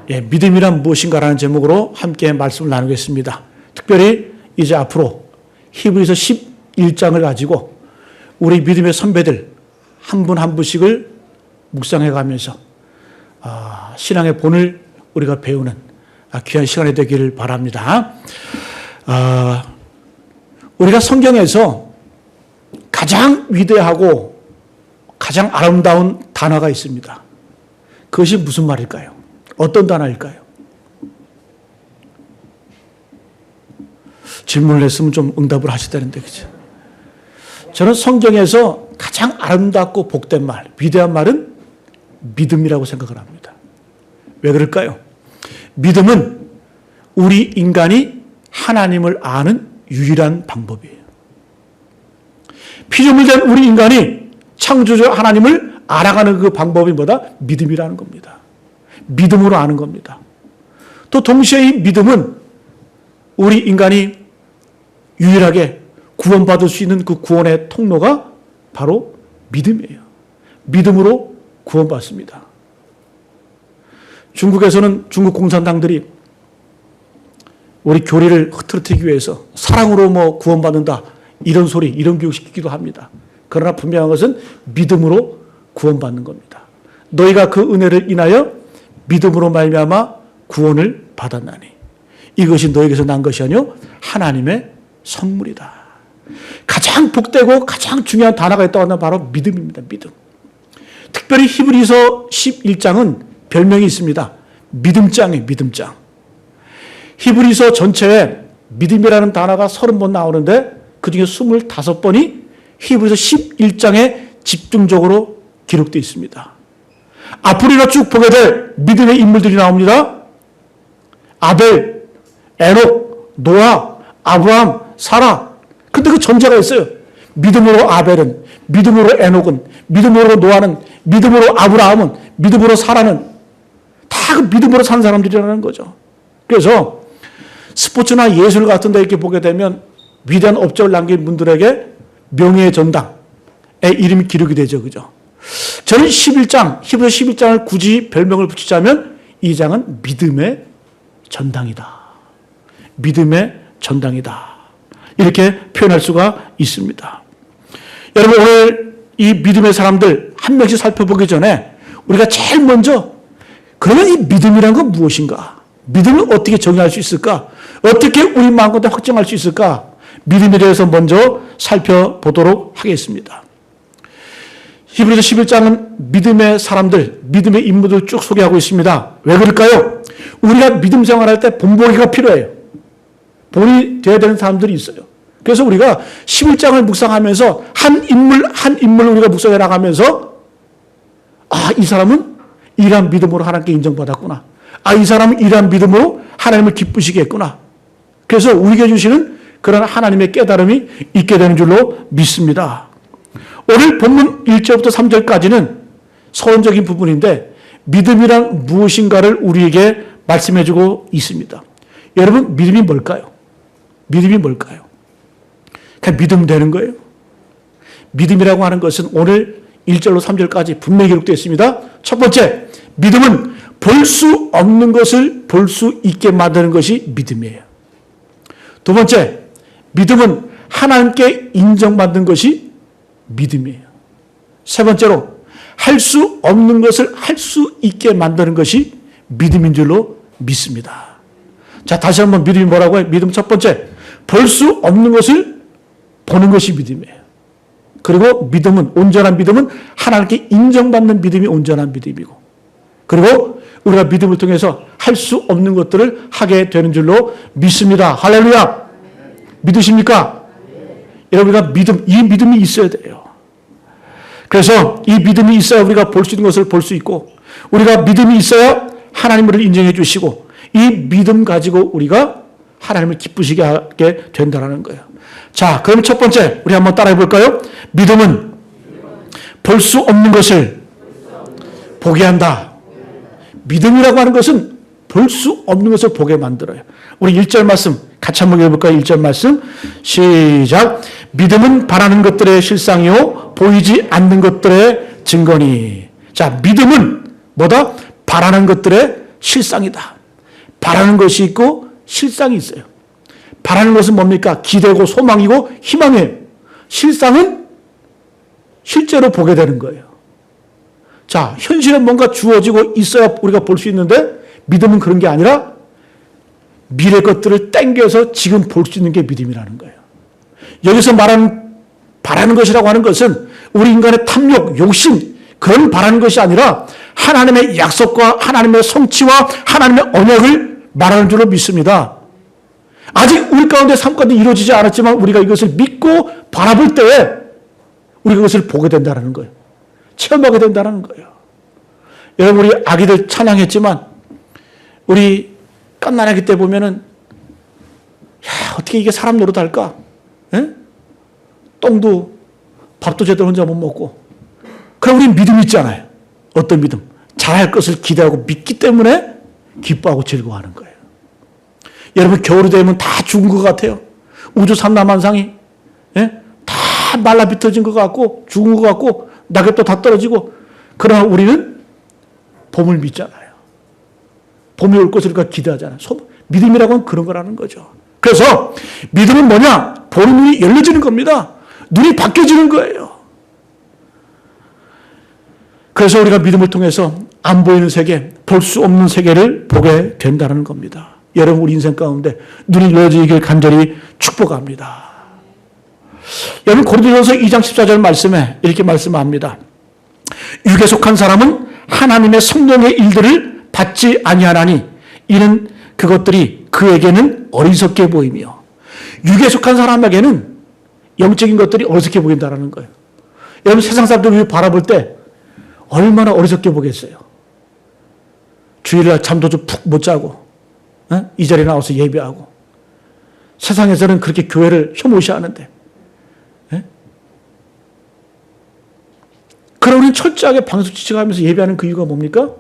믿음이란 무엇인가라는 제목으로 함께 말씀을 나누겠습니다. 특별히 이제 앞으로 히브리서 11장을 가지고 우리 믿음의 선배들 한 분 한 분씩을 묵상해 가면서 신앙의 본을 우리가 배우는 귀한 시간이 되기를 바랍니다. 우리가 성경에서 가장 위대하고 가장 아름다운 단어가 있습니다. 그것이 무슨 말일까요? 어떤 단어일까요? 질문을 했으면 좀 응답을 하시다는데, 그죠? 저는 성경에서 가장 아름답고 복된 말, 위대한 말은 믿음이라고 생각을 합니다. 왜 그럴까요? 믿음은 우리 인간이 하나님을 아는 유일한 방법이에요. 피조물 된 우리 인간이 창조주 하나님을 알아가는 그 방법이 뭐다? 믿음이라는 겁니다. 믿음으로 아는 겁니다. 또 동시에 이 믿음은 우리 인간이 유일하게 구원받을 수 있는 그 구원의 통로가 바로 믿음이에요. 믿음으로 구원받습니다. 중국에서는 중국 공산당들이 우리 교리를 흐트러뜨리기 위해서 사랑으로 구원받는다 이런 소리, 이런 교육시키기도 합니다. 그러나 분명한 것은 믿음으로 구원받는 겁니다. 너희가 그 은혜를 인하여 믿음으로 말미암아 구원을 받았나니 이것이 너에게서 난 것이 아니요 하나님의 선물이다. 가장 복되고 가장 중요한 단어가 있다고 하면 바로 믿음입니다. 믿음. 특별히 히브리서 11장은 별명이 있습니다. 믿음장이에요. 믿음장. 히브리서 전체에 믿음이라는 단어가 30번 나오는데 그중에 25번이 히브리서 11장에 집중적으로 기록되어 있습니다. 앞으로 우리가 쭉 보게 될 믿음의 인물들이 나옵니다. 아벨, 에녹, 노아, 아브라함, 사라. 근데 그 전제가 있어요. 믿음으로 아벨은, 믿음으로 에녹은, 믿음으로 노아는, 믿음으로 아브라함은, 믿음으로 사라는 다 그 믿음으로 산 사람들이라는 거죠. 그래서 스포츠나 예술 같은 데 이렇게 보게 되면 위대한 업적을 남긴 분들에게 명예의 전당에 이름이 기록이 되죠. 그죠? 저는 11장, 히브리서 11장을 굳이 별명을 붙이자면 이 장은 믿음의 전당이다. 믿음의 전당이다. 이렇게 표현할 수가 있습니다. 여러분, 오늘 이 믿음의 사람들 한 명씩 살펴보기 전에 우리가 제일 먼저 그러면 이 믿음이란 건 무엇인가? 믿음을 어떻게 정의할 수 있을까? 어떻게 우리 마음가운데 확정할 수 있을까? 믿음에 대해서 먼저 살펴보도록 하겠습니다. 히브리서 11장은 믿음의 사람들, 믿음의 인물들 쭉 소개하고 있습니다. 왜 그럴까요? 우리가 믿음 생활할 때 본보기가 필요해요. 본이 되어야 되는 사람들이 있어요. 그래서 우리가 11장을 묵상하면서 한 인물 우리가 묵상해 나가면서 이 사람은 이러한 믿음으로 하나님께 인정받았구나. 이 사람은 이러한 믿음으로 하나님을 기쁘시게 했구나. 그래서 우리에게 주시는 그런 하나님의 깨달음이 있게 되는 줄로 믿습니다. 오늘 본문 1절부터 3절까지는 서론적인 부분인데 믿음이란 무엇인가를 우리에게 말씀해 주고 있습니다. 여러분, 믿음이 뭘까요? 믿음이 뭘까요? 그냥 믿으면 되는 거예요. 믿음이라고 하는 것은 오늘 1절로 3절까지 분명히 기록되어 있습니다. 첫 번째, 믿음은 볼 수 없는 것을 볼 수 있게 만드는 것이 믿음이에요. 두 번째, 믿음은 하나님께 인정받는 것이 믿음이에요. 세 번째로, 할 수 없는 것을 할 수 있게 만드는 것이 믿음인 줄로 믿습니다. 자, 다시 한번 믿음이 뭐라고 해요? 믿음 첫 번째, 볼 수 없는 것을 보는 것이 믿음이에요. 그리고 믿음은, 온전한 믿음은 하나님께 인정받는 믿음이 온전한 믿음이고, 그리고 우리가 믿음을 통해서 할 수 없는 것들을 하게 되는 줄로 믿습니다. 할렐루야! 믿으십니까? 여러분, 우리가 이 믿음이 있어야 돼요. 그래서 이 믿음이 있어야 우리가 볼 수 있는 것을 볼 수 있고, 우리가 믿음이 있어야 하나님을 인정해 주시고, 이 믿음 가지고 우리가 하나님을 기쁘시게 하게 된다는 거예요. 자, 그럼 첫 번째 우리 한번 따라해 볼까요? 믿음은 볼 수 없는 것을 보게 한다. 믿음이라고 하는 것은 볼 수 없는 것을 보게 만들어요. 우리 1절 말씀 같이 한번 읽어볼까요? 1절 말씀 시작. 믿음은 바라는 것들의 실상이요 보이지 않는 것들의 증거니. 자, 믿음은 뭐다? 바라는 것들의 실상이다. 바라는 것이 있고 실상이 있어요. 바라는 것은 뭡니까? 기대고 소망이고 희망이에요. 실상은 실제로 보게 되는 거예요. 자, 현실에 뭔가 주어지고 있어야 우리가 볼 수 있는데 믿음은 그런 게 아니라 미래 것들을 땡겨서 지금 볼 수 있는 게 믿음이라는 거예요. 여기서 말하는 바라는 것이라고 하는 것은 우리 인간의 탐욕, 욕심, 그런 바라는 것이 아니라 하나님의 약속과 하나님의 성취와 하나님의 언약을 말하는 줄로 믿습니다. 아직 우리 가운데 삶 가운데 이루어지지 않았지만 우리가 이것을 믿고 바라볼 때에 우리가 그것을 보게 된다는 거예요. 체험하게 된다는 거예요. 여러분, 우리 아기들 찬양했지만 우리 갓난아기 때 보면은 야, 어떻게 이게 사람 노릇할까? 에? 똥도 밥도 제대로 혼자 못 먹고. 그럼 우리 믿음이 있잖아요. 어떤 믿음? 잘할 것을 기대하고 믿기 때문에 기뻐하고 즐거워하는 거예요. 여러분, 겨울이 되면 다 죽은 것 같아요. 우주 삼라만상이 다 말라비틀어진 것 같고 죽은 것 같고 낙엽도 다 떨어지고, 그러나 우리는 봄을 믿잖아요. 봄이 올 것을 우리가 기대하잖아요. 믿음이라고 하면 그런 거라는 거죠. 그래서 믿음은 뭐냐? 보는 눈이 열려지는 겁니다. 눈이 바뀌어지는 거예요. 그래서 우리가 믿음을 통해서 안 보이는 세계, 볼 수 없는 세계를 보게 된다는 겁니다. 여러분, 우리 인생 가운데 눈이 열려지길 간절히 축복합니다. 여러분, 고린도전서 2장 14절 말씀에 이렇게 말씀합니다. 육에 속한 사람은 하나님의 성령의 일들을 받지 아니하나니 이는 그것들이 그에게는 어리석게 보이며. 육에 속한 사람에게는 영적인 것들이 어리석게 보인다는 거예요. 여러분, 세상 사람들을 바라볼 때 얼마나 어리석게 보겠어요. 주일날 잠도 좀 푹 못 자고 이 자리에 나와서 예배하고, 세상에서는 그렇게 교회를 혐오시하는데, 그럼 우리는 철저하게 방송 지켜가면서 예배하는 그 이유가 뭡니까?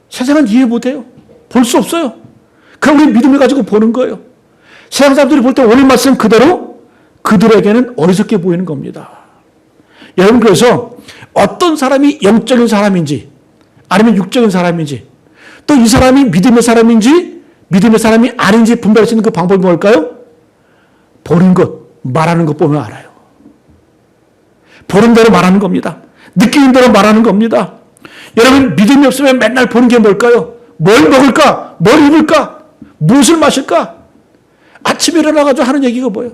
세상은 이해 못해요. 볼 수 없어요. 그럼 우리 믿음을 가지고 보는 거예요. 세상 사람들이 볼 때 오늘 말씀 그대로 그들에게는 어리석게 보이는 겁니다. 여러분, 그래서 어떤 사람이 영적인 사람인지 아니면 육적인 사람인지, 또 이 사람이 믿음의 사람인지 믿음의 사람이 아닌지 분별할 수 있는 그 방법이 뭘까요? 보는 것, 말하는 것 보면 알아요. 보는 대로 말하는 겁니다. 느끼는 대로 말하는 겁니다. 여러분, 믿음이 없으면 맨날 보는 게 뭘까요? 뭘 먹을까? 뭘 입을까? 무엇을 마실까? 아침에 일어나가지고 하는 얘기가 뭐예요?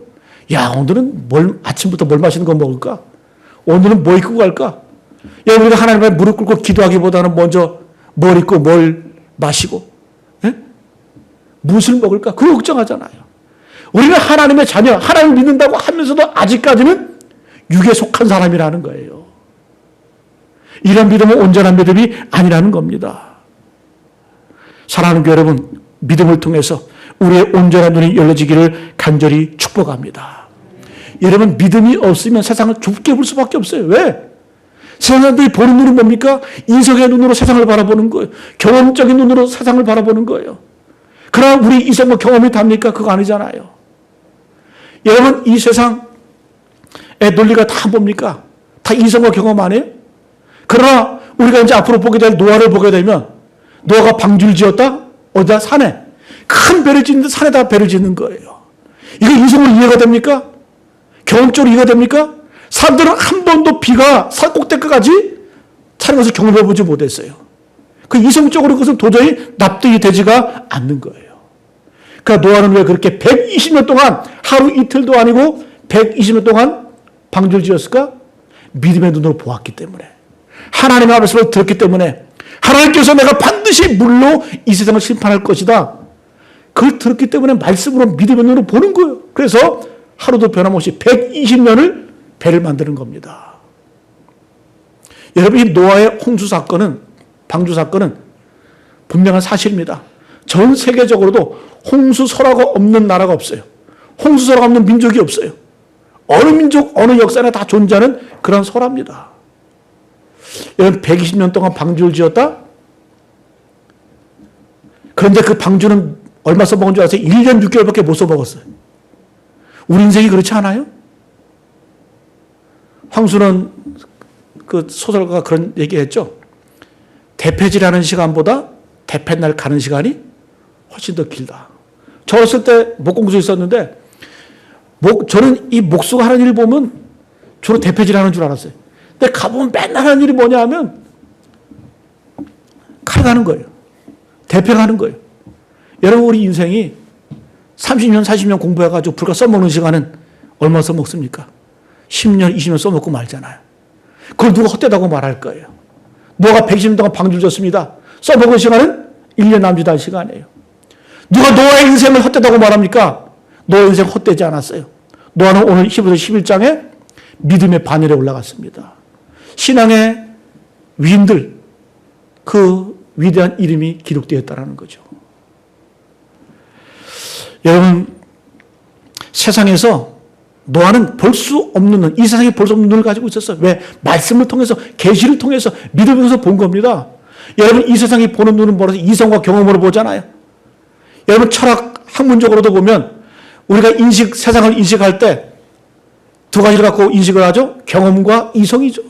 야, 오늘은 아침부터 뭘 마시는 거 먹을까? 오늘은 뭐 입고 갈까? 여러분, 우리가 하나님 앞에 무릎 꿇고 기도하기보다는 먼저 뭘 입고 뭘 마시고, 무엇을 먹을까? 그거 걱정하잖아요. 우리는 하나님의 자녀, 하나님을 믿는다고 하면서도 아직까지는 육에 속한 사람이라는 거예요. 이런 믿음은 온전한 믿음이 아니라는 겁니다. 사랑하는 교회 여러분, 믿음을 통해서 우리의 온전한 눈이 열려지기를 간절히 축복합니다. 여러분, 믿음이 없으면 세상을 좁게 볼 수밖에 없어요. 왜? 세상 사람들이 보는 눈은 뭡니까? 인성의 눈으로 세상을 바라보는 거예요. 경험적인 눈으로 세상을 바라보는 거예요. 그러나 우리 이성과 경험이 답니까? 그거 아니잖아요. 여러분, 이 세상의 논리가 다 뭡니까? 다 이성과 경험 아니에요? 그러나 우리가 이제 앞으로 보게 될 노아를 보게 되면, 노아가 방주를 지었다? 어디다? 산에. 큰 배를 짓는데 산에다 배를 짓는 거예요. 이거 이성으로 이해가 됩니까? 경험적으로 이해가 됩니까? 사람들은 한 번도 비가 산 꼭대기까지 차는 것을 경험해보지 못했어요. 그 이성적으로 그것은 도저히 납득이 되지가 않는 거예요. 그러니까 노아는 왜 그렇게 120년 동안, 하루 이틀도 아니고 120년 동안 방주를 지었을까? 믿음의 눈으로 보았기 때문에, 하나님의 말씀을 들었기 때문에, 하나님께서 내가 반드시 물로 이 세상을 심판할 것이다, 그걸 들었기 때문에 말씀으로 믿음의 눈으로 보는 거예요. 그래서 하루도 변함없이 120년을 배를 만드는 겁니다. 여러분, 이 노아의 홍수 사건은, 방주 사건은 분명한 사실입니다. 전 세계적으로도 홍수설화가 없는 나라가 없어요. 홍수설화가 없는 민족이 없어요. 어느 민족, 어느 역사나 다 존재하는 그런 설화입니다. 여러분, 120년 동안 방주를 지었다? 그런데 그 방주는 얼마 써먹은 줄 아세요? 1년 6개월밖에 못 써먹었어요. 우리 인생이 그렇지 않아요? 황순원 그 소설가가 그런 얘기했죠. 대패질하는 시간보다 대패날 가는 시간이 훨씬 더 길다. 저 어렸을 때 목공소에 있었는데 저는 이 목수가 하는 일 보면 주로 대패질하는 줄 알았어요. 근데 가보면 맨날 하는 일이 뭐냐 하면 칼 가는 거예요. 대패가 하는 거예요. 여러분 우리 인생이 30년 40년 공부해가지고 불과 써먹는 시간은 얼마 써먹습니까? 10년 20년 써먹고 말잖아요. 그걸 누가 헛되다고 말할 거예요. 노아가 120년 동안 방주를 졌습니다. 써먹은 시간은 1년 남짓 할 시간이에요. 누가 노아의 인생을 헛되다고 말합니까? 노아의 인생 헛되지 않았어요. 노아는 오늘 히브리서 11장에 믿음의 바늘에 올라갔습니다. 신앙의 위인들, 그 위대한 이름이 기록되었다는 거죠. 여러분, 세상에서 노아는 볼 수 없는 눈, 이 세상에 볼 수 없는 눈을 가지고 있었어요. 왜? 말씀을 통해서, 계시를 통해서, 믿으면서 본 겁니다. 여러분, 이 세상이 보는 눈은 뭐라서 이성과 경험으로 보잖아요. 여러분, 철학 학문적으로도 보면 우리가 세상을 인식할 때 두 가지를 갖고 인식을 하죠. 경험과 이성이죠.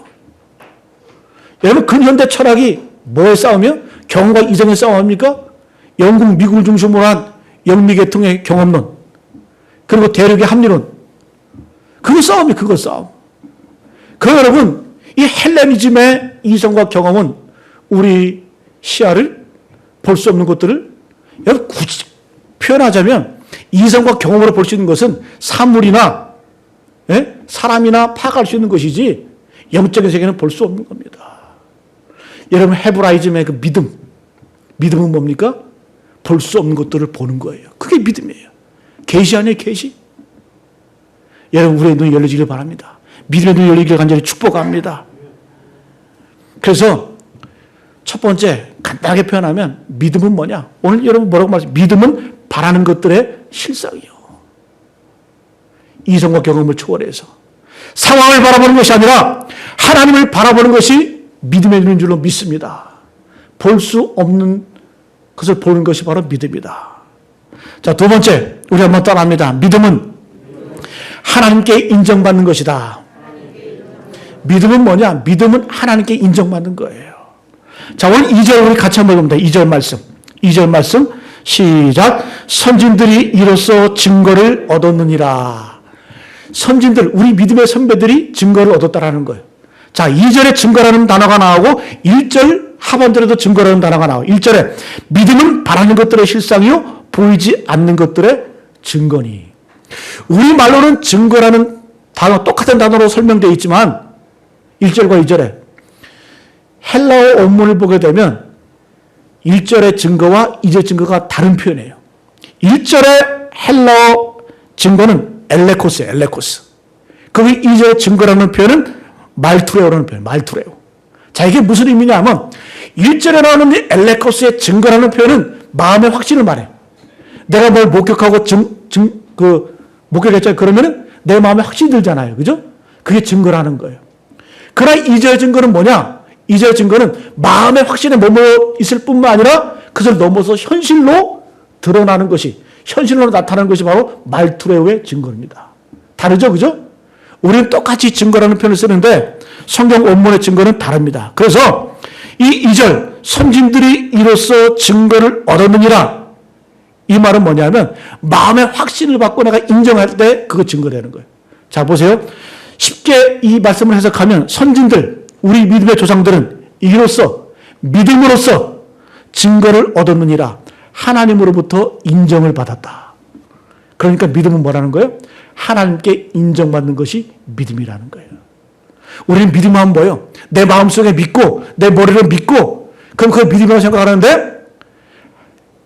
여러분, 근현대 철학이 뭐에 싸우며? 경험과 이성의 싸움입니까? 영국, 미국을 중심으로 한 영미계통의 경험론, 그리고 대륙의 합리론. 그거 싸움이 그거 싸움. 그럼 여러분, 이 헬레니즘의 이성과 경험은 우리 시야를 볼 수 없는 것들을 여러분 굳이 표현하자면 이성과 경험으로 볼 수 있는 것은 사물이나 사람이나 파악할 수 있는 것이지 영적인 세계는 볼 수 없는 겁니다. 여러분 헤브라이즘의 그 믿음은 뭡니까? 볼 수 없는 것들을 보는 거예요. 그게 믿음이에요. 계시 아니에요, 계시? 여러분 우리의 눈이 열려지길 바랍니다. 믿음의 눈이 열리기를 간절히 축복합니다. 그래서 첫 번째 간단하게 표현하면 믿음은 뭐냐? 오늘 여러분 뭐라고 말씀하세요? 믿음은 바라는 것들의 실상이요. 이성과 경험을 초월해서 상황을 바라보는 것이 아니라 하나님을 바라보는 것이 믿음의 눈인 줄로 믿습니다. 볼 수 없는 것을 보는 것이 바로 믿음이다. 자, 두 번째 우리 한번 따라합니다. 믿음은 하나님께 인정받는 것이다. 믿음은 뭐냐? 믿음은 하나님께 인정받는 거예요. 자, 오늘 2절 우리 같이 한번 봅니다. 2절 말씀. 2절 말씀 시작. 선진들이 이로써 증거를 얻었느니라. 선진들, 우리 믿음의 선배들이 증거를 얻었다라는 거예요. 자, 2절에 증거라는 단어가 나오고 1절 하반절에도 증거라는 단어가 나와요. 1절에 믿음은 바라는 것들의 실상이요 보이지 않는 것들의 증거니. 우리말로는 증거라는 단어, 똑같은 단어로 설명되어 있지만 1절과 2절에 헬라어 원문을 보게 되면 1절의 증거와 2절 증거가 다른 표현이에요. 1절의 헬라어 증거는 엘레코스예요. 엘레코스. 거기 2절의 증거라는 표현은 말투레오라는 표현. 말투레오. 자, 이게 무슨 의미냐 하면 1절에 나오는 이 엘레코스의 증거라는 표현은 마음의 확신을 말해요. 내가 뭘 목격하고 목격했잖아요. 그러면은 내 마음에 확신이 들잖아요. 그죠? 그게 증거라는 거예요. 그러나 2절의 증거는 뭐냐? 2절의 증거는 마음의 확신에 머물러 있을 뿐만 아니라 그것을 넘어서 현실로 드러나는 것이, 현실로 나타나는 것이 바로 말투레오의 증거입니다. 다르죠? 그죠? 우리는 똑같이 증거라는 표현을 쓰는데 성경 원문의 증거는 다릅니다. 그래서 이 2절 선진들이 이로써 증거를 얻었느니라, 이 말은 뭐냐면 마음의 확신을 받고 내가 인정할 때 그거 증거되는 거예요. 자, 보세요. 쉽게 이 말씀을 해석하면 선진들, 우리 믿음의 조상들은 이로써, 믿음으로써 증거를 얻었느니라, 하나님으로부터 인정을 받았다. 그러니까 믿음은 뭐라는 거예요? 하나님께 인정받는 것이 믿음이라는 거예요. 우리는 믿음하면 뭐예요? 내 마음속에 믿고 내 머리로 믿고 그럼 그걸 믿음이라고 생각하는데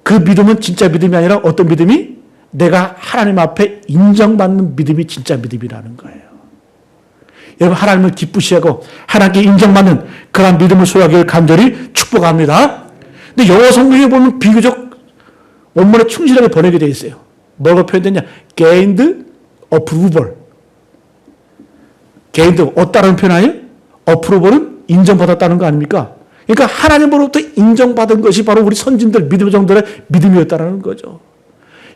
그 믿음은 진짜 믿음이 아니라 어떤 믿음이? 내가 하나님 앞에 인정받는 믿음이 진짜 믿음이라는 거예요. 여러분 하나님을 기쁘시하고 하나님께 인정받는 그런 믿음을 소유하기를 간절히 축복합니다. 근데 영어 성경에 보면 비교적 원문에 충실하게 번역이 되어 있어요. 뭐가 표현됐냐? gained approval. gained, 얻다라는 표현 아니에요? approval은 인정받았다는 거 아닙니까? 그러니까 하나님으로부터 인정받은 것이 바로 우리 선진들, 믿음 정도의 믿음이었다는 거죠.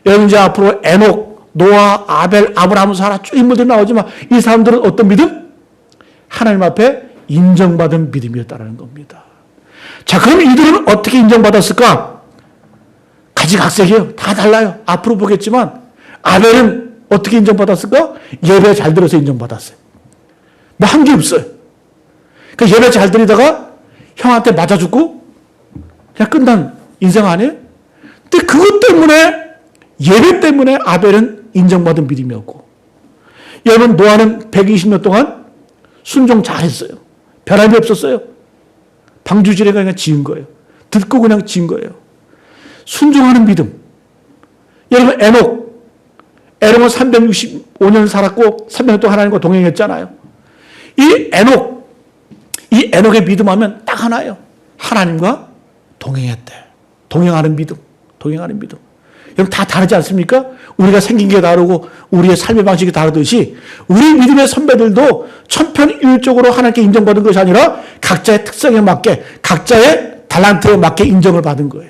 여러분 이제 앞으로 에녹, 노아, 아벨, 아브라함, 사라 쭉 인물들이 나오지만 이 사람들은 어떤 믿음? 하나님 앞에 인정받은 믿음이었다는 겁니다. 자, 그럼 이들은 어떻게 인정받았을까? 가지각색이에요. 다 달라요. 앞으로 보겠지만 아벨은 어떻게 인정받았을까? 예배 잘 들어서 인정받았어요. 뭐 한 게 없어요. 그 예배 잘 드리다가 형한테 맞아 죽고 그냥 끝난 인생 아니에요? 근데 그것 때문에, 예배 때문에 아벨은 인정받은 믿음이었고, 여러분, 노아는 120년 동안 순종 잘했어요. 변함이 없었어요. 방주지레가 그냥 지은 거예요. 듣고 그냥 지은 거예요. 순종하는 믿음. 여러분, 에녹은 365년 살았고 300년 동안 하나님과 동행했잖아요. 이 에녹의 믿음하면 딱 하나예요. 하나님과 동행했대. 동행하는 믿음. 여러분, 다 다르지 않습니까? 우리가 생긴 게 다르고 우리의 삶의 방식이 다르듯이 우리 믿음의 선배들도 천편일률적으로 하나님께 인정받은 것이 아니라 각자의 특성에 맞게, 각자의 달란트에 맞게 인정을 받은 거예요.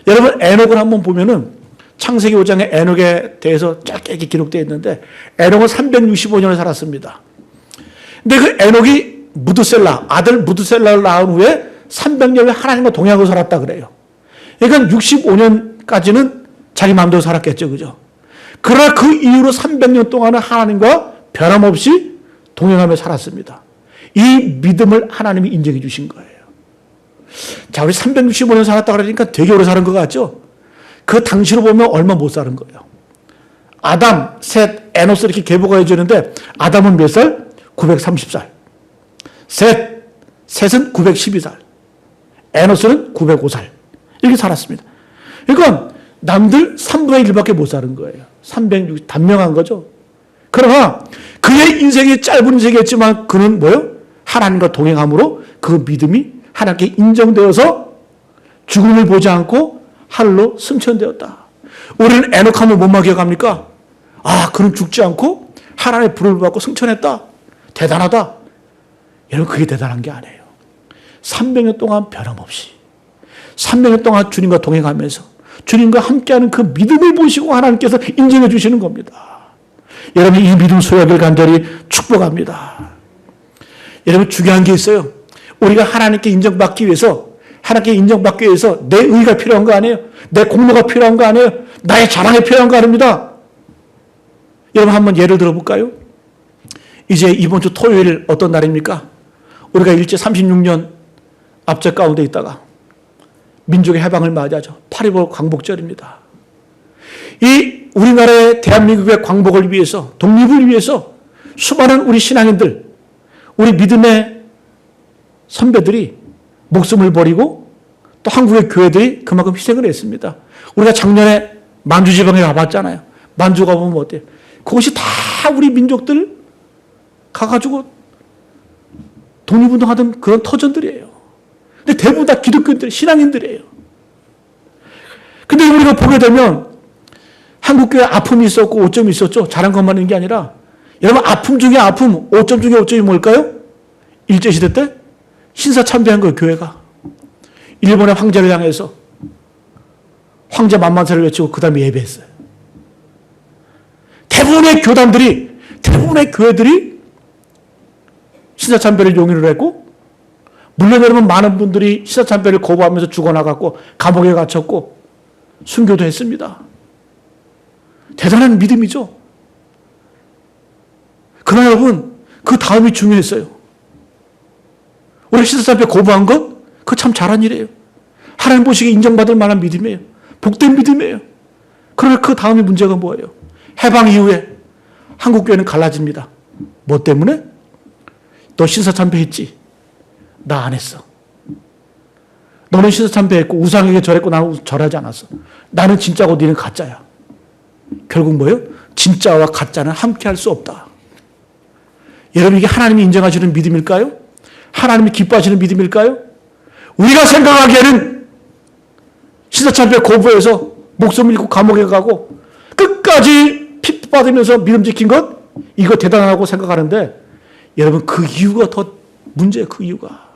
여러분, 에녹을 한번 보면은 창세기 5장에 에녹에 대해서 짧게 기록되어 있는데, 에녹은 365년을 살았습니다. 근데 그 에녹이 아들 무드셀라를 낳은 후에 300년을 하나님과 동행하고 살았다 그래요. 그러니까 65년까지는 자기 마음대로 살았겠죠. 그죠? 그러나 그 이후로 300년 동안은 하나님과 변함없이 동행하며 살았습니다. 이 믿음을 하나님이 인정해 주신 거예요. 자, 우리 365년 살았다 그러니까 되게 오래 사는 것 같죠? 그 당시로 보면 얼마 못 사는 거예요. 아담, 셋, 에노스 이렇게 계보가 해주는데, 아담은 몇 살? 930살. 셋은 912살. 에노스는 905살. 이렇게 살았습니다. 그러니까 남들 3분의 1밖에 못 사는 거예요. 360, 단명한 거죠. 그러나 그의 인생이 짧은 인생이었지만 그는 뭐예요? 하나님과 동행함으로 그 믿음이 하나님께 인정되어서 죽음을 보지 않고 하늘로 승천되었다. 우리는 에녹하면 뭐만 기억합니까? 아, 그는 죽지 않고 하나님의 부름을 받고 승천했다. 대단하다. 여러분, 그게 대단한 게 아니에요. 300년 동안 변함없이 300년 동안 주님과 동행하면서 주님과 함께하는 그 믿음을 보시고 하나님께서 인정해 주시는 겁니다. 여러분, 이 믿음 소유하기를 간절히 축복합니다. 여러분, 중요한 게 있어요. 우리가 하나님께 인정받기 위해서 내 의의가 필요한 거 아니에요. 내 공로가 필요한 거 아니에요. 나의 자랑이 필요한 거 아닙니다. 여러분, 한번 예를 들어볼까요? 이제 이번 주 토요일 어떤 날입니까? 우리가 일제 36년 압제 가운데 있다가 민족의 해방을 맞이하죠. 8.15 광복절입니다. 이 우리나라의 대한민국의 광복을 위해서, 독립을 위해서 수많은 우리 신앙인들, 우리 믿음의 선배들이 목숨을 버리고 또 한국의 교회들이 그만큼 희생을 했습니다. 우리가 작년에 만주 지방에 가봤잖아요. 만주 가보면 어때요? 그것이 다 우리 민족들 가가지고 독립운동하던 그런 터전들이에요. 근데 대부분 다 기독교인들, 신앙인들이에요. 근데 우리가 보게 되면 한국교회 아픔이 있었고 오점이 있었죠. 잘한 것만 있는 게 아니라, 여러분, 아픔 중에 아픔, 오점 중에 오점이 뭘까요? 일제시대 때 신사참배한 거예요, 교회가. 일본의 황제를 향해서 황제 만만세를 외치고 그 다음에 예배했어요. 대부분의 교회들이 신사참배를 용인을 했고, 물론 여러분, 많은 분들이 신사참배를 거부하면서 죽어나갔고 감옥에 갇혔고 순교도 했습니다. 대단한 믿음이죠. 그러나 여러분, 그 다음이 중요했어요. 우리 신사참배 거부한 것, 그거 참 잘한 일이에요. 하나님 보시기에 인정받을 만한 믿음이에요. 복된 믿음이에요. 그러나 그 다음에 문제가 뭐예요? 해방 이후에 한국교회는 갈라집니다. 뭐 때문에? 너 신사참배했지? 나 안 했어. 너는 신사참배했고 우상에게 절했고 나는 절하지 않았어. 나는 진짜고 너는 가짜야. 결국 뭐예요? 진짜와 가짜는 함께 할 수 없다. 여러분, 이게 하나님이 인정하시는 믿음일까요? 하나님이 기뻐하시는 믿음일까요? 우리가 생각하기에는 신사참배 거부해서 목숨을 잃고 감옥에 가고 끝까지 핍박받으면서 믿음 지킨 것, 이거 대단하다고 생각하는데, 여러분, 그 이유가 더 문제예요. 그 이유가.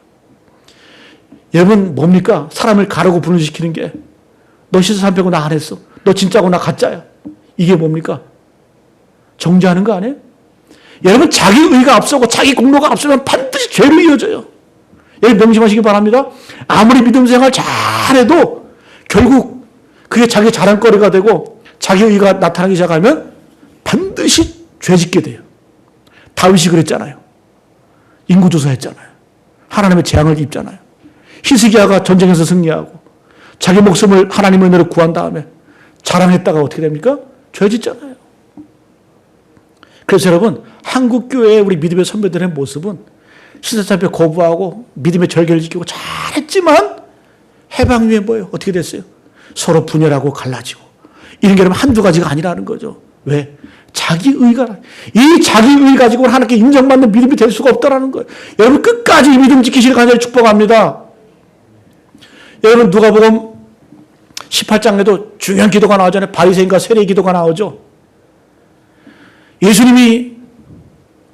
여러분, 뭡니까? 사람을 가르고 분열시키는 게, 너 신사참배고 나 안 했어. 너 진짜고 나 가짜야. 이게 뭡니까? 정죄하는 거 아니에요? 여러분, 자기 의가 앞서고 자기 공로가 앞서면 반드시 죄로 이어져요. 여러분 명심하시기 바랍니다. 아무리 믿음 생활 잘해도 결국 그게 자기 자랑거리가 되고 자기 의가 나타나기 시작하면 반드시 죄짓게 돼요. 다윗이 그랬잖아요. 인구조사했잖아요. 하나님의 재앙을 입잖아요. 히스기야가 전쟁에서 승리하고 자기 목숨을 하나님의 은혜로 구한 다음에 자랑했다가 어떻게 됩니까? 죄짓잖아요. 그래서 여러분, 한국교회의 우리 믿음의 선배들의 모습은 신사참배 거부하고 믿음의 절개를 지키고 잘했지만 해방 이후에 뭐예요? 어떻게 됐어요? 서로 분열하고 갈라지고. 이런 게 여러분 한두 가지가 아니라는 거죠. 왜? 자기 의가, 이 자기 의 가지고는 하나님께 인정받는 믿음이 될 수가 없다는 거예요. 여러분 끝까지 이 믿음 지키시길 간절히 축복합니다. 여러분 누가복음 18장에도 중요한 기도가 나오잖아요. 바리새인과 세리의 기도가 나오죠. 예수님이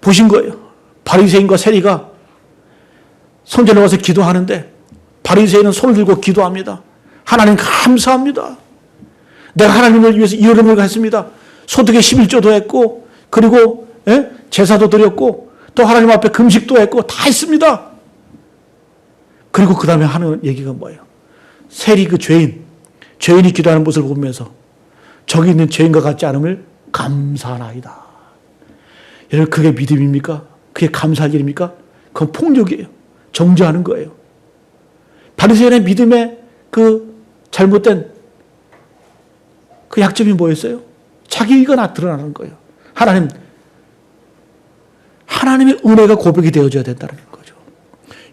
보신 거예요. 바리새인과 세리가 성전에 와서 기도하는데 바리새인은 손을 들고 기도합니다. 하나님 감사합니다. 내가 하나님을 위해서 이 여름을 했습니다. 소득의 11조도 했고 그리고 제사도 드렸고 또 하나님 앞에 금식도 했고 다 했습니다. 그리고 그 다음에 하는 얘기가 뭐예요? 세리 그 죄인이 기도하는 모습을 보면서 저기 있는 죄인과 같지 않음을 감사하나이다. 여러분 그게 믿음입니까? 그게 감사할 일입니까? 그건 폭력이에요. 정죄하는 거예요. 바리새인의 믿음의 그 잘못된 그 약점이 뭐였어요? 자기가 드러나는 거예요. 하나님의 은혜가 고백이 되어져야 된다는 거죠.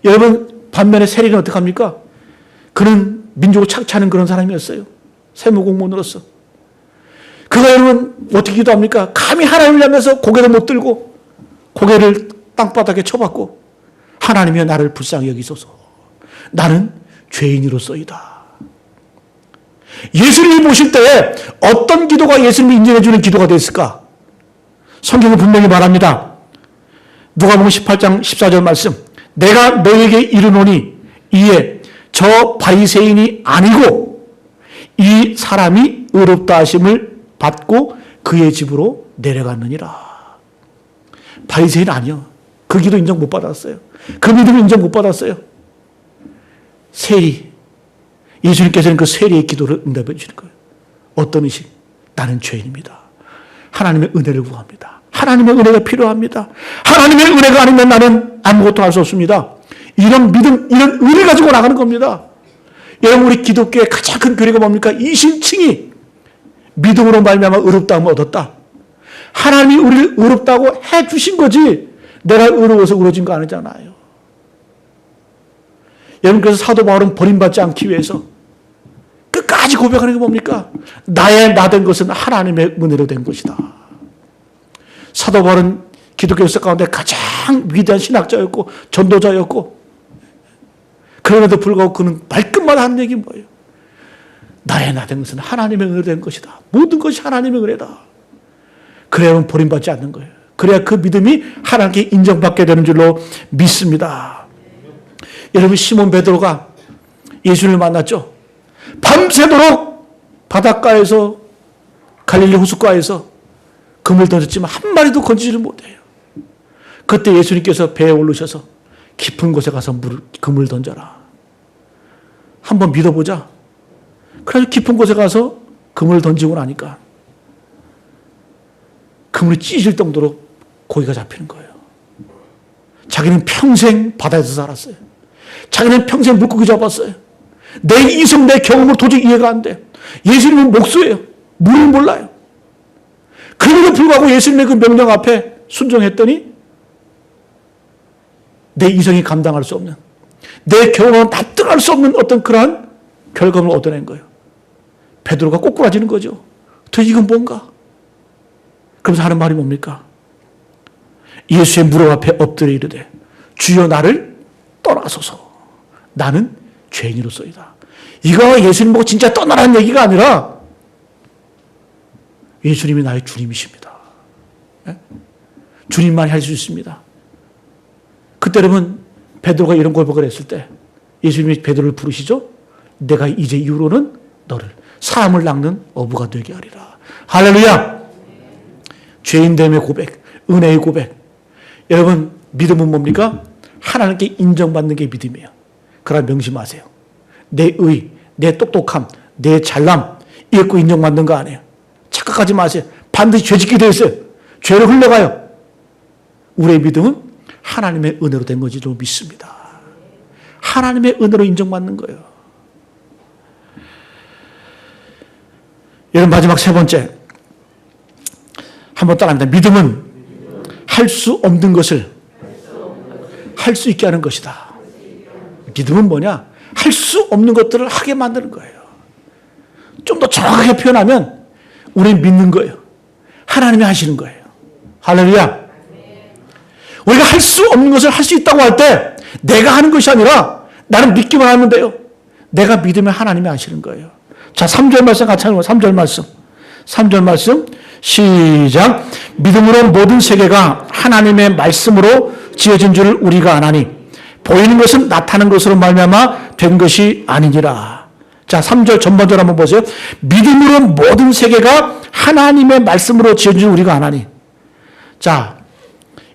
여러분 반면에 세리는 어떻게 합니까? 그는 민족을 착취하는 그런 사람이었어요. 세무공무원으로서. 그가 여러분 어떻게 기도합니까? 감히 하나님을 향해서 고개를 못 들고 고개를 땅바닥에 쳐박고 하나님이여 나를 불쌍히 여기소서. 나는 죄인으로서이다. 예수님이 보실 때에 어떤 기도가 예수님이 인정해 주는 기도가 됐을까? 성경은 분명히 말합니다. 누가복음 18장 14절 말씀. 내가 너에게 이르노니 이에 저 바리새인이 아니고 이 사람이 의롭다 하심을 받고 그의 집으로 내려갔느니라. 바리새인 아니요. 그 기도 인정 못 받았어요. 그 믿음 인정 못 받았어요. 세리. 예수님께서는 그 세리의 기도를 응답해 주시는 거예요. 어떤 의식? 나는 죄인입니다. 하나님의 은혜를 구합니다. 하나님의 은혜가 필요합니다. 하나님의 은혜가 아니면 나는 아무것도 할 수 없습니다. 이런 믿음, 이런 의를 가지고 나가는 겁니다. 여러분 우리 기독교의 가장 큰 교리가 뭡니까? 이신칭이 믿음으로 말미암아 의롭다함을 얻었다. 하나님이 우리를 의롭다고 해주신 거지 내가 의로워서 의로워진 거 아니잖아요. 여러분 그래서 사도 바울은 버림받지 않기 위해서 끝까지 고백하는 게 뭡니까? 나의 나 된 것은 하나님의 은혜로 된 것이다. 사도 바울은 기독교 역사 가운데 가장 위대한 신학자였고 전도자였고 그럼에도 불구하고 그는 말끝마다 하는 얘기 뭐예요? 나의 나 된 것은 하나님의 은혜로 된 것이다. 모든 것이 하나님의 은혜다. 그래야만 버림받지 않는 거예요. 그래야 그 믿음이 하나님께 인정받게 되는 줄로 믿습니다. 여러분 시몬 베드로가 예수님을 만났죠. 밤새도록 바닷가에서 갈릴리 호숫가에서 금을 던졌지만 한 마리도 건지지를 못해요. 그때 예수님께서 배에 오르셔서 깊은 곳에 가서 금을 던져라. 한번 믿어보자. 그래서 깊은 곳에 가서 금을 던지고 나니까 그물이 찢어질 정도로 고기가 잡히는 거예요. 자기는 평생 바다에서 살았어요. 자기는 평생 물고기 잡았어요. 내 이성, 내 경험으로 도저히 이해가 안 돼. 예수님은 목수예요. 물을 몰라요. 그럼에도 불구하고 예수님의 그 명령 앞에 순종했더니 내 이성이 감당할 수 없는, 내 경험은 납득할 수 없는 어떤 그러한 결과물을 얻어낸 거예요. 베드로가 꼬꾸라지는 거죠. 도대체 이건 뭔가? 그러면서 하는 말이 뭡니까? 예수의 무릎 앞에 엎드려 이르되 주여 나를 떠나소서. 나는 죄인으로서이다. 이거 예수님 보고 진짜 떠나라는 얘기가 아니라 예수님이 나의 주님이십니다. 네? 주님만 할 수 있습니다. 그때 여러분 베드로가 이런 고백을 했을 때 예수님이 베드로를 부르시죠. 내가 이제 이후로는 너를 사람을 낚는 어부가 되게 하리라. 할렐루야. 죄인됨의 고백, 은혜의 고백. 여러분 믿음은 뭡니까? 하나님께 인정받는 게 믿음이에요. 그러나 명심하세요. 내 의, 내 똑똑함, 내 잘남 이거 인정받는 거 아니에요. 착각하지 마세요. 반드시 죄짓게 되어 있어요. 죄로 흘러가요. 우리의 믿음은 하나님의 은혜로 된 거지로 믿습니다. 하나님의 은혜로 인정받는 거예요. 여러분 마지막 세 번째 한번 따라합니다. 믿음은 할 수 없는 것을 할 수 있게 하는 것이다. 믿음은 뭐냐? 할 수 없는 것들을 하게 만드는 거예요. 좀 더 정확하게 표현하면 우리는 믿는 거예요. 하나님이 하시는 거예요. 할렐루야. 우리가 할 수 없는 것을 할 수 있다고 할 때 내가 하는 것이 아니라 나는 믿기만 하면 돼요. 내가 믿으면 하나님이 하시는 거예요. 자, 3절 말씀 같이 하는 거예요. 3절 말씀. 3절 말씀 시작. 믿음으로 모든 세계가 하나님의 말씀으로 지어진 줄 우리가 아나니 보이는 것은 나타난 것으로 말미암아 된 것이 아니니라. 자, 3절 전반절 한번 보세요. 믿음으로 모든 세계가 하나님의 말씀으로 지어진 줄 우리가 아나니. 자,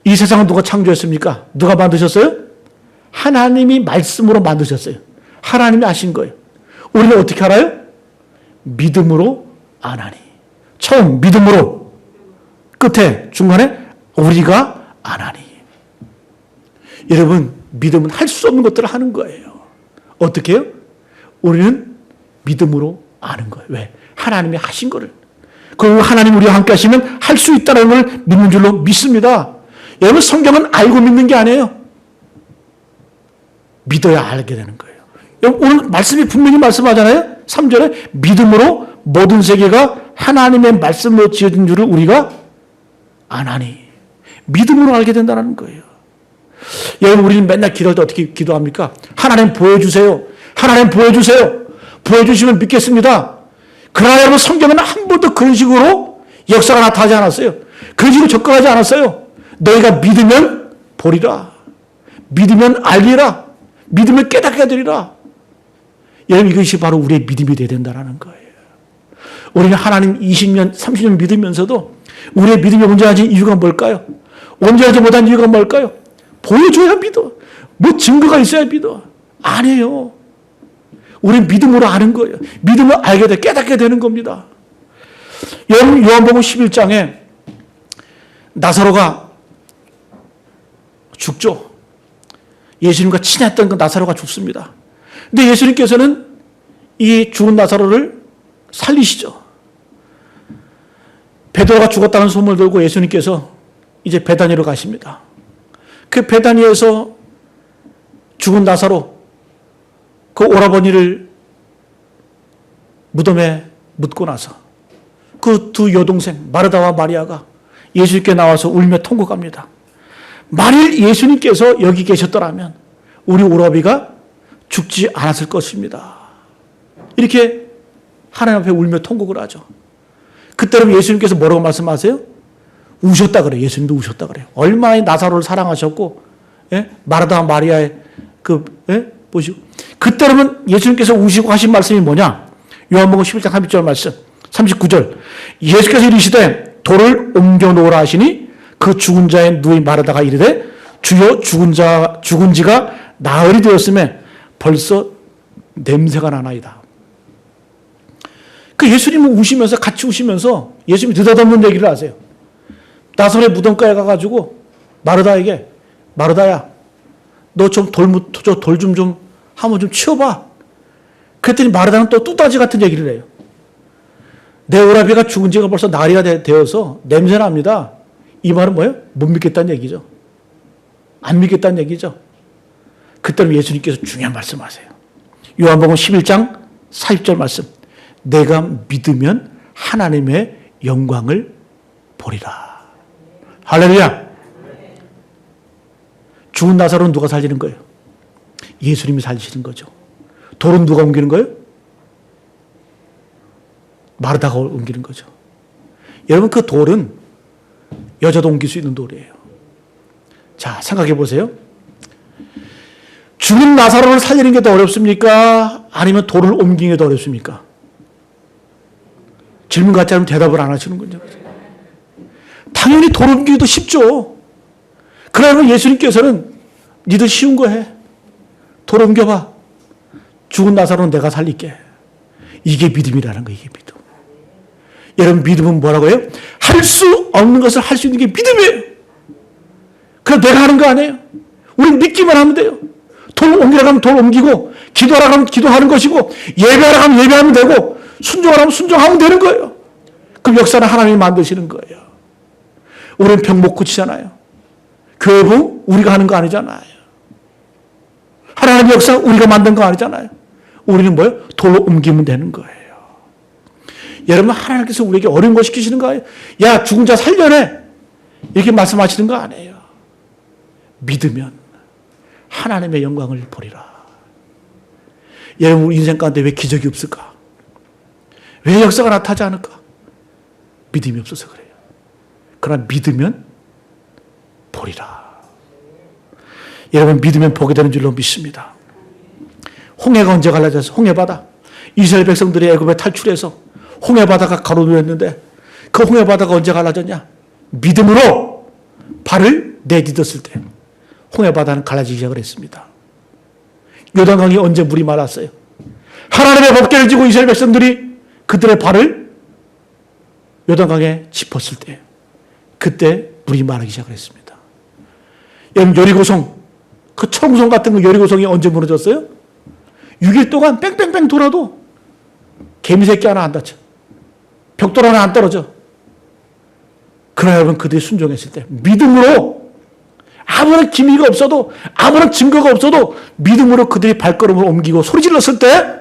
이 세상은 누가 창조했습니까? 누가 만드셨어요? 하나님이 말씀으로 만드셨어요. 하나님이 하신 거예요. 우리는 어떻게 알아요? 믿음으로 아나니. 처음 믿음으로, 끝에 중간에 우리가 아나니. 여러분, 믿음은 할 수 없는 것들을 하는 거예요. 어떻게 해요? 우리는 믿음으로 아는 거예요. 왜? 하나님이 하신 거를. 그리고 하나님 우리와 함께 하시면 할 수 있다는 걸 믿는 줄로 믿습니다. 여러분, 성경은 알고 믿는 게 아니에요. 믿어야 알게 되는 거예요. 여러분, 오늘 말씀이 분명히 말씀하잖아요. 3절에 믿음으로 모든 세계가 하나님의 말씀으로 지어진 줄을 우리가 아나니. 믿음으로 알게 된다는 거예요. 여러분, 우리는 맨날 기도할 때 어떻게 기도합니까? 하나님 보여주세요. 하나님 보여주세요. 보여주시면 믿겠습니다. 그러나 여러분, 성경은 한 번도 그런 식으로 역사가 나타나지 않았어요. 그런 식으로 접근하지 않았어요. 너희가 믿으면 보리라. 믿으면 알리라. 믿으면 깨닫게 되리라. 여러분, 이것이 바로 우리의 믿음이 되어야 된다는 거예요. 우리는 하나님 20년, 30년 믿으면서도 우리의 믿음이 온전하지 이유가 뭘까요? 온전하지 못한 이유가 뭘까요? 보여줘야 믿어. 뭐 증거가 있어야 믿어. 아니에요. 우리는 믿음으로 아는 거예요. 믿음을 알게 돼, 깨닫게 되는 겁니다. 여러분, 요한복음 11장에 나사로가 죽죠. 예수님과 친했던 그 나사로가 죽습니다. 근데 예수님께서는 이 죽은 나사로를 살리시죠. 베드로가 죽었다는 소문을 들고 예수님께서 이제 베다니로 가십니다. 그 베다니에서 죽은 나사로 그 오라버니를 무덤에 묻고 나서 그 두 여동생 마르다와 마리아가 예수님께 나와서 울며 통곡합니다. 만일 예수님께서 여기 계셨더라면 우리 오라비가 죽지 않았을 것입니다. 이렇게 하나님 앞에 울며 통곡을 하죠. 그때는 예수님께서 뭐라고 말씀하세요? 우셨다 그래요. 예수님도 우셨다 그래요. 얼마나 나사로를 사랑하셨고, 예? 마르다와 마리아의 보시고. 그때는 예수님께서 우시고 하신 말씀이 뭐냐? 요한복음 11장 30절 말씀, 39절. 예수께서 이르시되 돌을 옮겨 놓으라 하시니 그 죽은 자의 누이 마르다가 이르되 주여 죽은 지가 나흘이 되었음에 벌써 냄새가 나나이다. 그 예수님은 우시면서 같이 우시면서 예수님이 느닷없는 얘기를 하세요. 나사로의 무덤가에 가가지고 마르다에게 마르다야 너 좀 돌 좀 한번 좀 치워봐. 그랬더니 마르다는 또 뚜따지 같은 얘기를 해요. 내 오라비가 죽은 지가 벌써 나흘이가 되어서 냄새납니다. 이 말은 뭐예요? 못 믿겠다는 얘기죠. 안 믿겠다는 얘기죠. 그때는 예수님께서 중요한 말씀하세요. 요한복음 11장 40절 말씀. 내가 믿으면 하나님의 영광을 보리라. 할렐루야. 죽은 나사로는 누가 살리는 거예요? 예수님이 살리시는 거죠. 돌은 누가 옮기는 거예요? 마르다가 옮기는 거죠. 여러분, 그 돌은 여자도 옮길 수 있는 돌이에요. 자, 생각해 보세요. 죽은 나사로를 살리는 게 더 어렵습니까? 아니면 돌을 옮기는 게 더 어렵습니까? 질문 같지 않으면 대답을 안 하시는군요. 당연히 돌 옮기기도 쉽죠. 그러면 예수님께서는 니들 쉬운 거 해. 돌 옮겨봐. 죽은 나사로는 내가 살릴게. 이게 믿음이라는 거예요. 이게 믿음. 여러분 믿음은 뭐라고요? 할 수 없는 것을 할 수 있는 게 믿음이에요. 그럼 내가 하는 거 아니에요. 우리는 믿기만 하면 돼요. 돌 옮기라고 하면 돌 옮기고, 기도하라고 하면 기도하는 것이고, 예배하라고 하면 예배하면 되고, 순종하라고 하면 순종하면 되는 거예요. 그럼 역사는 하나님이 만드시는 거예요. 우리는 병 못 고치잖아요. 교회부 우리가 하는 거 아니잖아요. 하나님의 역사 우리가 만든 거 아니잖아요. 우리는 뭐예요? 돌로 옮기면 되는 거예요. 여러분 하나님께서 우리에게 어려운 거 시키시는 거예요. 야 죽은 자 살려내. 이렇게 말씀하시는 거 아니에요. 믿으면 하나님의 영광을 보리라. 여러분 우리 인생 가운데 왜 기적이 없을까? 왜 역사가 나타나지 않을까? 믿음이 없어서 그래요. 그러나 믿으면 보리라. 여러분 믿으면 보게 되는 줄로 믿습니다. 홍해가 언제 갈라졌어요? 홍해바다. 이스라엘 백성들이 애굽에 탈출해서 홍해바다가 가로놓였는데 그 홍해바다가 언제 갈라졌냐? 믿음으로 발을 내딛었을 때 홍해바다는 갈라지기 시작을 했습니다. 요단강이 언제 물이 말랐어요? 하나님의 법궤를 지고 이스라엘 백성들이 그들의 발을 요단강에 짚었을 때 그때 물이 마르기 시작을 했습니다. 여러분 여리고성 그 청송 같은 그 여리고성이 언제 무너졌어요? 6일 동안 뺑뺑뺑 돌아도 개미새끼 하나 안 다쳐. 벽돌 하나 안 떨어져. 그러나 여러분 그들이 순종했을 때 믿음으로 아무런 기미가 없어도 아무런 증거가 없어도 믿음으로 그들이 발걸음을 옮기고 소리 질렀을 때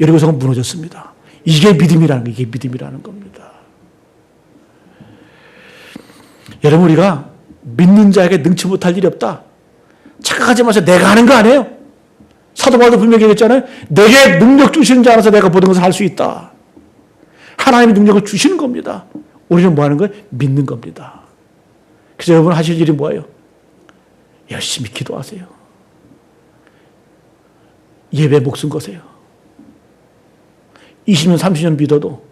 여리고성은 무너졌습니다. 이게 믿음이라는 거, 이게 믿음이라는 겁니다. 여러분 우리가 믿는 자에게 능치 못할 일이 없다. 착각하지 마세요. 내가 하는 거 아니에요. 사도 바울도 분명히 얘기했잖아요. 내게 능력 주시는 자 안에서 내가 모든 것을 할 수 있다. 하나님이 능력을 주시는 겁니다. 우리는 뭐 하는 거예요? 믿는 겁니다. 그래서 여러분 하실 일이 뭐예요? 열심히 기도하세요. 예배 목숨 거세요. 20년, 30년 믿어도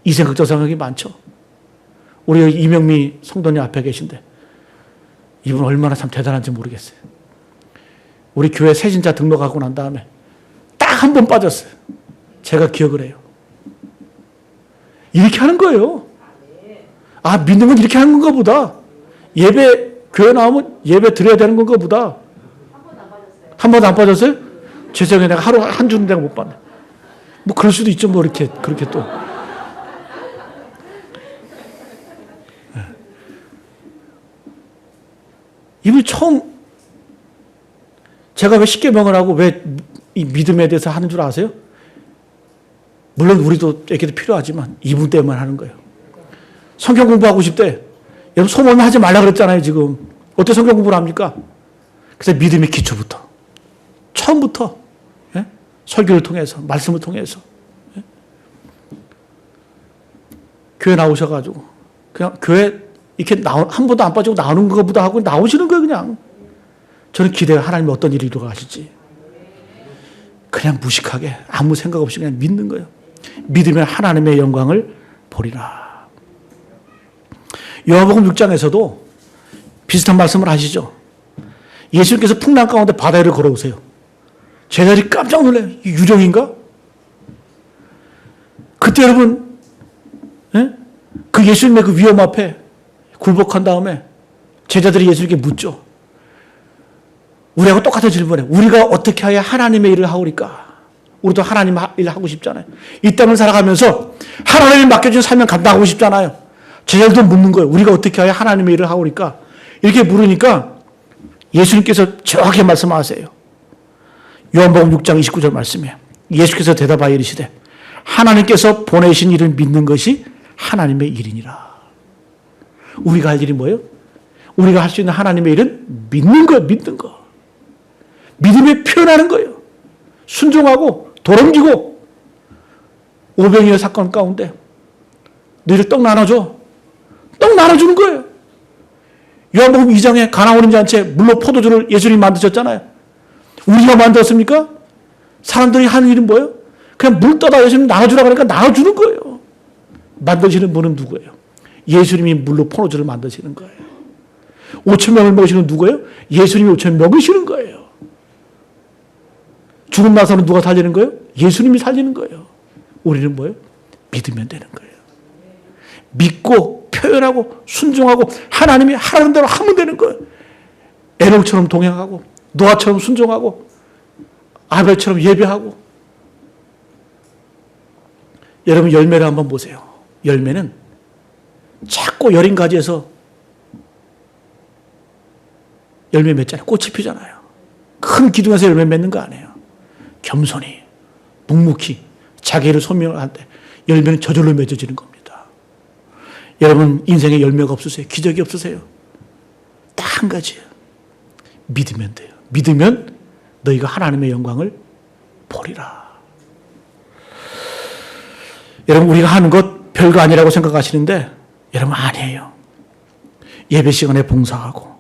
이 생각 저 생각이 많죠. 우리 이명미 성도님 앞에 계신데 이분 얼마나 참 대단한지 모르겠어요. 우리 교회 새신자 등록하고 난 다음에 딱 한 번 빠졌어요. 제가 기억을 해요. 이렇게 하는 거예요. 아, 믿는 건 이렇게 하는 건가 보다. 예배, 교회 나오면 예배 드려야 되는 건가 보다. 한 번도 안 빠졌어요? 죄송해요. 내가 하루 한 주는 내가 못 봤네. 뭐 그럴 수도 있죠. 뭐 이렇게, 그렇게 또. 이분이 처음, 제가 왜 십계명을 하고 왜 이 믿음에 대해서 하는 줄 아세요? 물론 우리도 에게도 필요하지만 이분 때문에 하는 거예요. 성경 공부하고 싶대. 여러분 소모임 하지 말라 그랬잖아요 지금. 어떻게 성경 공부를 합니까? 그래서 믿음의 기초부터 처음부터 예? 설교를 통해서 말씀을 통해서 예? 교회 나오셔가지고 그냥 교회 이렇게 한 번도 안 빠지고 나오는 것보다 하고 나오시는 거예요 그냥. 저는 기대가 하나님이 어떤 일이 일어나실지. 그냥 무식하게 아무 생각 없이 그냥 믿는 거예요. 믿으면 하나님의 영광을 보리라. 요한복음 6장에서도 비슷한 말씀을 하시죠. 예수님께서 풍랑 가운데 바다 위를 걸어오세요. 제자들이 깜짝 놀라요. 유령인가? 그때 여러분 예? 그 예수님의 그 위험 앞에 굴복한 다음에 제자들이 예수님께 묻죠. 우리하고 똑같은 질문에 우리가 어떻게 해야 하나님의 일을 하오리까? 우리도 하나님 일 하고 싶잖아요. 이 땅을 살아가면서 하나님이 맡겨준 사명 감당하고 싶잖아요. 제자들도 묻는 거예요. 우리가 어떻게 해야 하나님의 일을 하오리까? 이렇게 물으니까 예수님께서 정확히 말씀하세요. 요한복음 6장 29절 말씀이에요. 예수께서 대답하여 이르시되 하나님께서 보내신 일을 믿는 것이 하나님의 일이니라. 우리가 할 일이 뭐예요? 우리가 할 수 있는 하나님의 일은 믿는 거예요. 믿는 거. 믿음에 표현하는 거예요. 순종하고 돌옮기고 오병이어 사건 가운데 너희들 떡 나눠줘. 떡 나눠주는 거예요. 요한복음 2장에 가나 어린 잔치에 물로 포도주를 예수님이 만드셨잖아요. 우리가 만들었습니까? 사람들이 하는 일은 뭐예요? 그냥 물 떠다 예수님 나눠주라고 하니까 나눠주는 거예요. 만드시는 분은 누구예요? 예수님이 물로 포도주를 만드시는 거예요. 5천 명을 먹이시는 누구예요? 예수님이 5천 명 먹이시는 거예요. 죽음 나서는 누가 살리는 거예요? 예수님이 살리는 거예요. 우리는 뭐예요? 믿으면 되는 거예요. 믿고 표현하고 순종하고 하나님이 하라는 대로 하면 되는 거예요. 에녹처럼 동행하고 노아처럼 순종하고 아벨처럼 예배하고. 여러분 열매를 한번 보세요. 열매는 작고 여린 가지에서 열매 맺잖아요. 꽃이 피잖아요. 큰 기둥에서 열매 맺는 거 아니에요. 겸손히 묵묵히 자기를 소명할 때 열매는 저절로 맺어지는 겁니다. 여러분 인생에 열매가 없으세요? 기적이 없으세요? 딱 한 가지예요. 믿으면 돼요. 믿으면 너희가 하나님의 영광을 보리라. 여러분 우리가 하는 것 별거 아니라고 생각하시는데 여러분 아니에요. 예배 시간에 봉사하고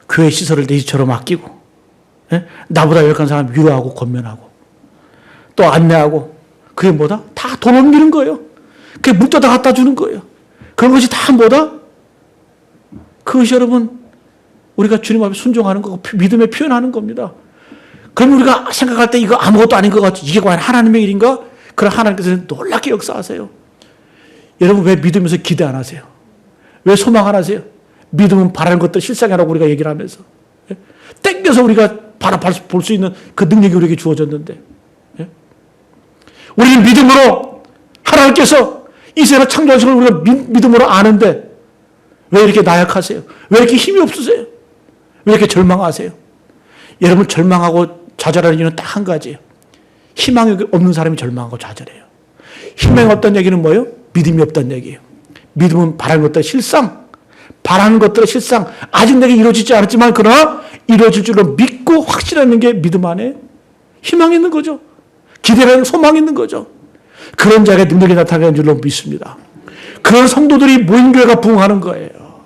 교회 시설을 내 집처럼 아끼고 나보다 열악한 사람 위로하고 권면하고 또 안내하고 그게 뭐다? 다 돈 옮기는 거예요. 그게 물 떠다 갖다 주는 거예요. 그런 것이 다 뭐다? 그것이 여러분 우리가 주님 앞에 순종하는 거고 믿음에 표현하는 겁니다. 그럼 우리가 생각할 때 이거 아무것도 아닌 것 같죠. 이게 과연 하나님의 일인가? 그럼 하나님께서는 놀랍게 역사하세요. 여러분 왜 믿으면서 기대 안 하세요? 왜 소망 안 하세요? 믿음은 바라는 것들 실상이라고 우리가 얘기를 하면서 땡겨서 우리가 볼 수 있는 그 능력이 우리에게 주어졌는데 우리는 믿음으로 하나님께서 이 세상을 창조하신 걸 우리가 믿음으로 아는데 왜 이렇게 나약하세요? 왜 이렇게 힘이 없으세요? 왜 이렇게 절망하세요? 여러분 절망하고 좌절하는 이유는 딱 한 가지예요. 희망이 없는 사람이 절망하고 좌절해요. 희망이 없다는 얘기는 뭐예요? 믿음이 없다는 얘기예요. 믿음은 바라는 것들 실상, 바라는 것들의 실상, 아직 내게 이루어지지 않았지만 그러나 이루어질 줄로 믿고 확신하는 게 믿음 안에 희망이 있는 거죠. 기대라는 소망이 있는 거죠. 그런 자에게 능력이 나타나는 줄로 믿습니다. 그런 성도들이 모인 교회가 부흥하는 거예요.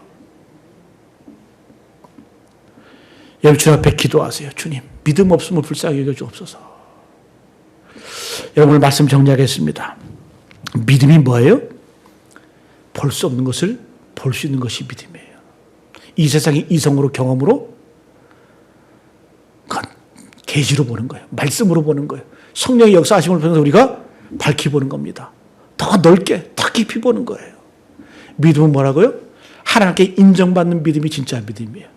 여러분 주님 앞에 기도하세요. 주님 믿음 없음을 불쌍히 여겨주옵소서. 여러분 오늘 말씀 정리하겠습니다. 믿음이 뭐예요? 볼 수 없는 것을 볼 수 있는 것이 믿음이에요. 이 세상의 이성으로 경험으로 그건 계시로 보는 거예요. 말씀으로 보는 거예요. 성령의 역사하심을 통해서 우리가 밝히 보는 겁니다. 더 넓게 더 깊이 보는 거예요. 믿음은 뭐라고요? 하나님께 인정받는 믿음이 진짜 믿음이에요.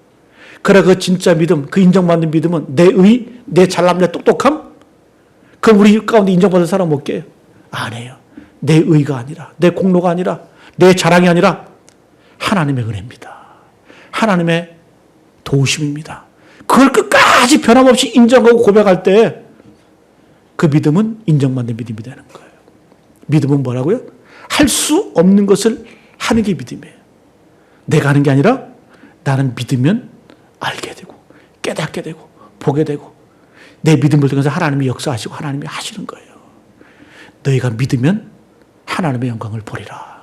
그래 그 진짜 믿음, 그 인정받는 믿음은 내 의, 내 잘남, 내 똑똑함? 그럼 우리 가운데 인정받을 사람 없게요? 아니에요. 내 의가 아니라, 내 공로가 아니라, 내 자랑이 아니라 하나님의 은혜입니다. 하나님의 도우심입니다. 그걸 끝까지 변함없이 인정하고 고백할 때 그 믿음은 인정받는 믿음이 되는 거예요. 믿음은 뭐라고요? 할 수 없는 것을 하는 게 믿음이에요. 내가 하는 게 아니라 나는 믿으면 알게 되고 깨닫게 되고 보게 되고 내 믿음을 통해서 하나님이 역사하시고 하나님이 하시는 거예요. 너희가 믿으면 하나님의 영광을 보리라.